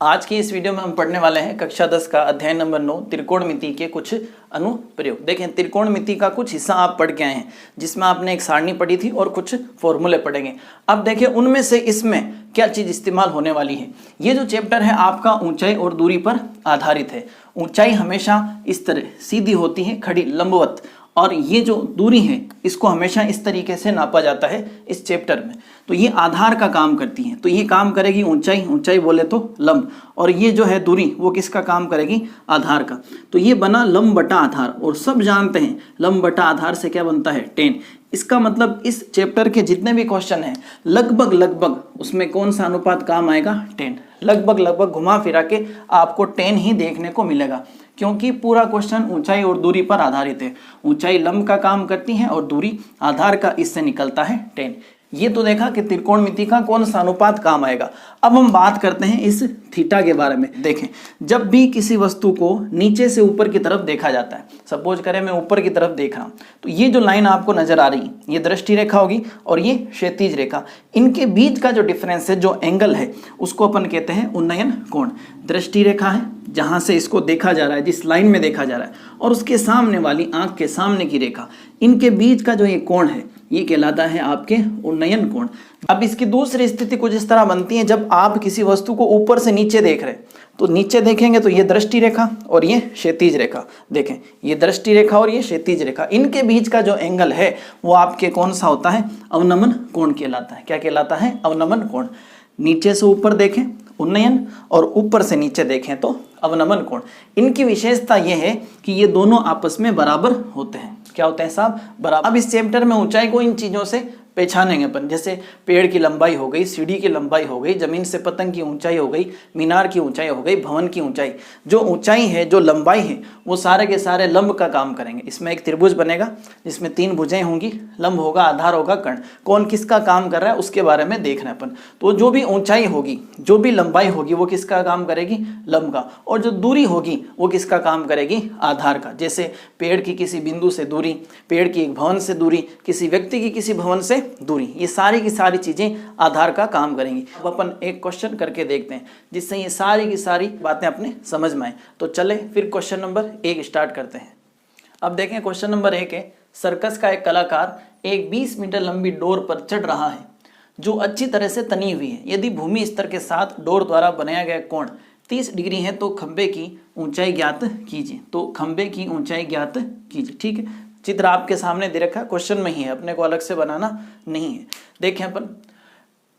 आज की इस वीडियो में हम पढ़ने वाले हैं कक्षा 10 का अध्याय नंबर 9 त्रिकोणमिति के कुछ अनुप्रयोग। देखें, त्रिकोणमिति का कुछ हिस्सा आप पढ़ के आए हैं जिसमें आपने एक सारणी पढ़ी थी और कुछ फॉर्मूले पढ़ेंगे। अब देखें उनमें से इसमें क्या चीज़ इस्तेमाल होने वाली है। ये जो चैप्टर है आपका ऊंचाई और दूरी पर आधारित है। ऊंचाई हमेशा इस तरह सीधी होती है, खड़ी लंबवत, और ये जो दूरी है इसको हमेशा इस तरीके से नापा जाता है इस चैप्टर में। तो ये आधार का काम करती है, तो ये काम करेगी ऊंचाई, ऊंचाई बोले तो लंब, और ये जो है दूरी वो किसका काम करेगी, आधार का। तो ये बना लंब बटा आधार, और सब जानते हैं लंब बटा आधार से क्या बनता है, टेन। इसका मतलब इस चैप्टर के जितने भी क्वेश्चन हैं लगभग लगभग उसमें कौन सा अनुपात काम आएगा, टेन। लगभग लगभग घुमा फिरा के आपको टेन ही देखने को मिलेगा, क्योंकि पूरा क्वेश्चन ऊंचाई और दूरी पर आधारित है। ऊंचाई लंब का काम करती है और दूरी आधार का, इससे निकलता है टेन। ये तो देखा कि त्रिकोणमिति का कौन सा अनुपात काम आएगा। अब हम बात करते हैं इस थीटा के बारे में। देखें, जब भी किसी वस्तु को नीचे से ऊपर की तरफ देखा जाता है, सपोज करें मैं ऊपर की तरफ देख रहा हूं, तो ये जो लाइन आपको नजर आ रही है ये दृष्टि रेखा होगी और ये क्षैतिज रेखा। इनके बीच का जो डिफरेंस है, जो एंगल है, उसको अपन कहते हैं उन्नयन कोण। दृष्टि रेखा है जहां से इसको देखा जा रहा है, जिस लाइन में देखा जा रहा है, और उसके सामने वाली आंख के सामने की रेखा, इनके बीच का जो ये कोण है ये कहलाता है आपके उन्नयन कोण। अब इसकी दूसरी स्थिति कुछ इस तरह बनती है, जब आप किसी वस्तु को ऊपर से नीचे देख रहे हैं, तो नीचे देखेंगे तो ये दृष्टि रेखा और ये क्षैतिज रेखा। देखें, ये दृष्टि रेखा और ये क्षैतिज रेखा, इनके बीच का जो एंगल है वो आपके कौन सा होता है, अवनमन कोण कहलाता है। क्या कहलाता है, अवनमन कोण। नीचे से ऊपर देखें उन्नयन, और ऊपर से नीचे देखें तो अवनमन कोण। इनकी विशेषता यह है कि ये दोनों आपस में बराबर होते हैं। क्या होते हैं साहब, बराबर। अब इस चैप्टर में ऊंचाई को इन चीजों से पहचानेंगे अपन, जैसे पेड़ की लंबाई हो गई, सीढ़ी की लंबाई हो गई, जमीन से पतंग की ऊंचाई हो गई, मीनार की ऊंचाई हो गई, भवन की ऊंचाई। जो ऊंचाई है, जो लंबाई है, वो सारे के सारे लंब का काम करेंगे। इसमें एक त्रिभुज बनेगा जिसमें 3 भुजाएं होंगी, लंब होगा, आधार होगा, कर्ण। कौन किसका काम कर रहा है उसके बारे में देखना है अपन। तो जो भी ऊंचाई होगी, जो भी लंबाई होगी, वो किसका काम करेगी, लंब का, और जो दूरी होगी वो किसका काम करेगी, आधार का। जैसे पेड़ की किसी बिंदु से दूरी, पेड़ की एक भवन से दूरी, किसी व्यक्ति की किसी भवन से दूरी, ये सारी की सारी चीजें आधार का काम करेंगी। अब अपन एक क्वेश्चन करके देखते हैं जिससे ये सारी की सारी बातें अपने समझ में आए। तो चले फिर क्वेश्चन नंबर 1 स्टार्ट करते हैं। अब देखें, क्वेश्चन नंबर 1 है, सर्कस का एक कलाकार एक 20 मीटर लंबी डोर पर चढ़ रहा है जो अच्छी तरह से तनी हुई है। यदि भूमि स्तर के साथ डोर द्वारा बनाया गया कोण 30 डिग्री है तो खंबे की ऊंचाई ज्ञात कीजिए। तो खंबे की ऊंचाई ज्ञात कीजिए। ठीक है, चित्र आपके सामने दे रखा है, क्वेश्चन में ही है, अपने को अलग से बनाना नहीं है। देखें अपन,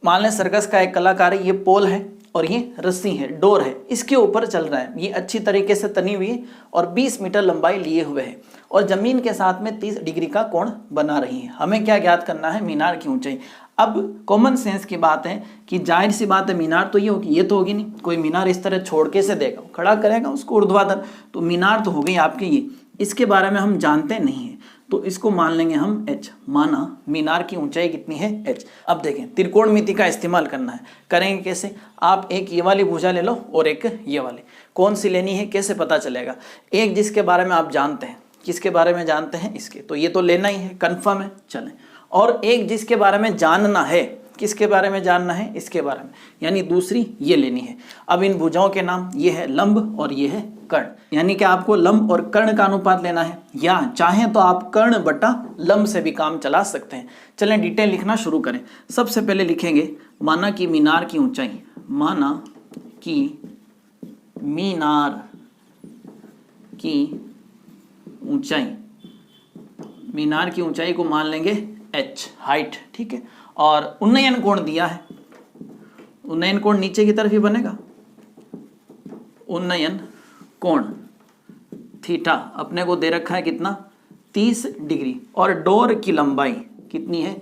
मान लें सर्कस का एक कलाकार है, ये पोल है और ये रस्सी है, डोर है, इसके ऊपर चल रहा है। ये अच्छी तरीके से तनी हुई है और 20 मीटर लंबाई लिए हुए है, और जमीन के साथ में 30 डिग्री का कोण बना रही है। हमें क्या ज्ञात करना है, मीनार की ऊंचाई। अब कॉमन सेंस की बात है कि जाहिर सी बात है मीनार तो ये होगी, ये तो होगी नहीं। कोई मीनार इस तरह छोड़ के से देगा, खड़ा करेगा उसको ऊर्ध्वाधर, तो मीनार तो हो गई आपकी ये। इसके बारे में हम जानते नहीं है, तो इसको मान लेंगे हम h। माना मीनार की ऊंचाई कितनी है, h। अब देखें, त्रिकोणमिति का इस्तेमाल करना है। करेंगे कैसे, आप एक ये वाली भुजा ले लो और एक ये वाली। कौन सी लेनी है, कैसे पता चलेगा। एक जिसके बारे में आप जानते हैं, किसके बारे में जानते हैं, इसके, तो ये तो लेना ही है, कन्फर्म है, चलें। और एक जिसके बारे में जानना है, किसके बारे में जानना है, इसके बारे में, यानी दूसरी ये लेनी है। अब इन भुजाओं के नाम, ये है लंब और ये है कर्ण, यानी कि आपको लंब और कर्ण का अनुपात लेना है, या चाहें तो आप कर्ण बटा लंब से भी काम चला सकते हैं। चलें डिटेल लिखना शुरू करें। सबसे पहले लिखेंगे, माना कि मीनार की ऊंचाई, माना कि मीनार की ऊंचाई, मीनार की ऊंचाई को मान लेंगे h, हाइट। ठीक है, और उन्नयन कोण दिया है, उन्नयन कोण नीचे की तरफ ही बनेगा, उन्नयन कोण थीटा अपने को दे रखा है कितना, 30 डिग्री, और डोर की लंबाई कितनी है,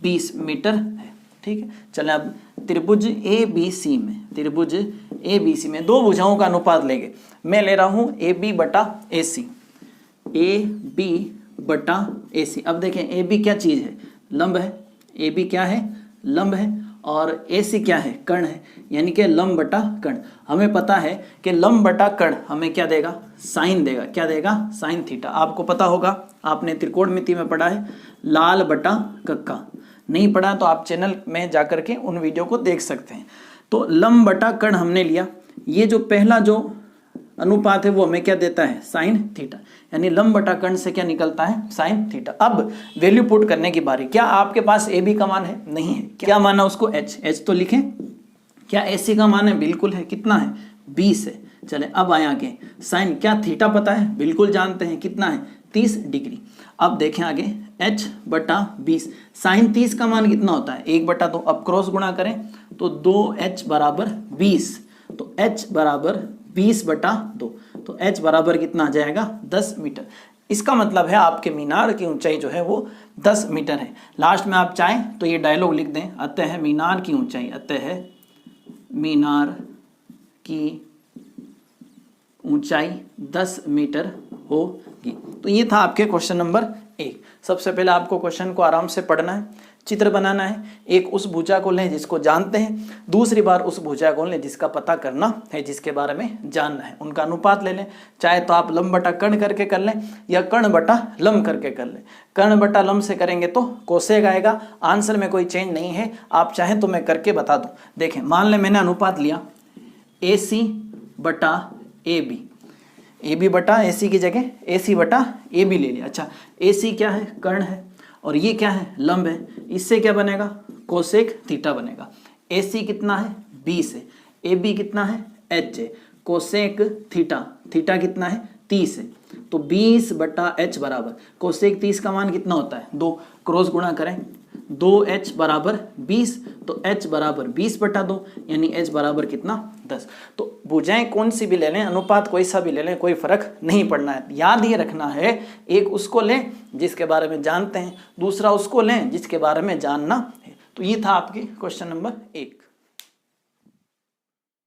20 मीटर है। ठीक है, चलें अब त्रिभुज ABC में, त्रिभुज ABC में 2 भुजाओं का अनुपात लेंगे। मैं ले रहा हूं AB बटा AC, AB बटा AC। अब देखें AB क्या चीज है, लंब है। AB क्या है, लंब है, और AC क्या है, कर्ण है, यानी कि लंब बटा कर्ण। हमें पता है कि लंब बटा कर्ण हमें क्या देगा, साइन देगा। क्या देगा, साइन थीटा। आपको पता होगा, आपने त्रिकोणमिति में पढ़ा है, लाल बटा कक्का। नहीं पढ़ा तो आप चैनल में जाकर के उन वीडियो को देख सकते हैं। तो लंब बटा कर्ण हमने लिया, ये जो पहला जो अनुपात है वो हमें क्या देता है, साइन थीटा, यानी लंब बटा कर्ण से क्या निकलता है, साइन थीटा। अब वैल्यू पुट करने की बारी। क्या आपके पास ए बी का मान है, नहीं है, क्या माना उसको, एच तो लिखें। क्या एसी का मान है, बिल्कुल है, कितना है, 20 है। चले अब आए आगे, साइन, क्या थीटा पता है, बिल्कुल जानते हैं, कितना है, 30 डिग्री। अब देखें आगे, h बटा 20, साइन 30 का मान कितना होता है, 1/2। अब क्रॉस गुणा करें तो 2h बराबर 20, तो h बराबर 20/2, तो h बराबर कितना आ जाएगा, 10 मीटर। इसका मतलब है आपके मीनार की ऊंचाई जो है वो 10 मीटर है। लास्ट में आप चाहें तो ये डायलॉग लिख दें, अतः मीनार की ऊंचाई, अतः मीनार की ऊंचाई 10 मीटर होगी। तो ये था आपके क्वेश्चन नंबर 1। सबसे पहले आपको क्वेश्चन को आराम से पढ़ना है, चित्र बनाना है। एक उस भुजा को लें जिसको जानते हैं, दूसरी बार उस भुजा को लें जिसका पता करना है, जिसके बारे में जानना है। उनका अनुपात ले लें, चाहे तो आप लंब बटा कर्ण करके कर लें या कर्ण बटा लंब करके कर लें। कर्ण बटा लंब से करेंगे तो कोसेक आएगा, आंसर में कोई चेंज नहीं है। आप चाहें तो मैं करके बता दूं। देखें, मान लें मैंने अनुपात लिया AC बटा AB, AB बटा AC की जगह AC बटा AB ले लिया। अच्छा, AC क्या है, कर्ण है, और ये क्या है, लंब है। इससे क्या बनेगा, कोसेक थीटा बनेगा। AC कितना है, 20 है, AB कितना है, H है, कोसेक थीटा, थीटा कितना है, 30 है। तो 20/h बराबर कोसेक 30 का मान कितना होता है, 2। क्रॉस गुणा करें, 2h बराबर 20, तो h बराबर 20/2, यानी h बराबर कितना, 10। तो भुजाएं कौन सी भी ले लें, अनुपात कोई सा भी ले लें, कोई फर्क नहीं पड़ना है। याद ये रखना है, एक उसको लें जिसके बारे में जानते हैं, दूसरा उसको लें जिसके बारे में जानना है। तो ये था आपकी क्वेश्चन नंबर 1।